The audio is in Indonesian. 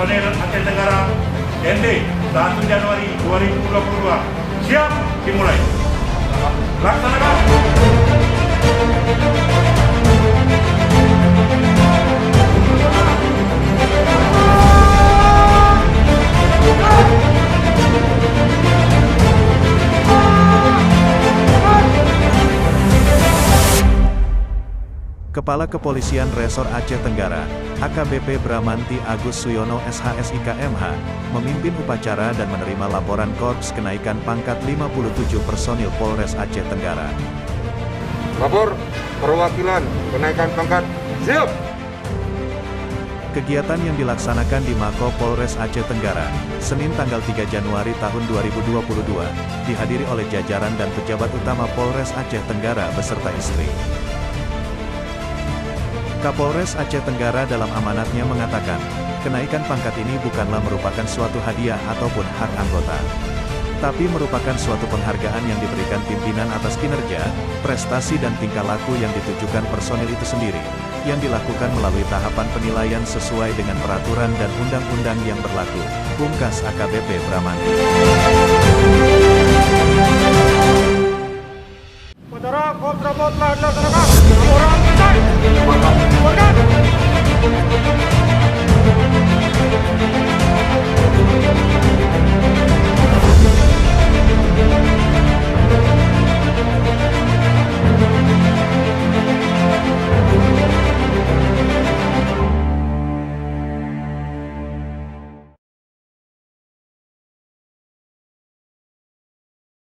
personil Aceh Tenggara ND 1 Januari 2022 siap dimulai. Laksanakan. Kepala Kepolisian Resor Aceh Tenggara, AKBP Bramanti Agus Suyono SHSIK MH, memimpin upacara dan menerima laporan Korps Kenaikan Pangkat 57 personil Polres Aceh Tenggara. Lapor perwakilan kenaikan pangkat, siap! Kegiatan yang dilaksanakan di Mako Polres Aceh Tenggara, Senin tanggal 3 Januari tahun 2022, dihadiri oleh jajaran dan pejabat utama Polres Aceh Tenggara beserta istri. Kapolres Aceh Tenggara dalam amanatnya mengatakan, kenaikan pangkat ini bukanlah merupakan suatu hadiah ataupun hak anggota, tapi merupakan suatu penghargaan yang diberikan pimpinan atas kinerja, prestasi dan tingkah laku yang ditujukan personil itu sendiri, yang dilakukan melalui tahapan penilaian sesuai dengan peraturan dan undang-undang yang berlaku, pungkas AKBP Bramanti.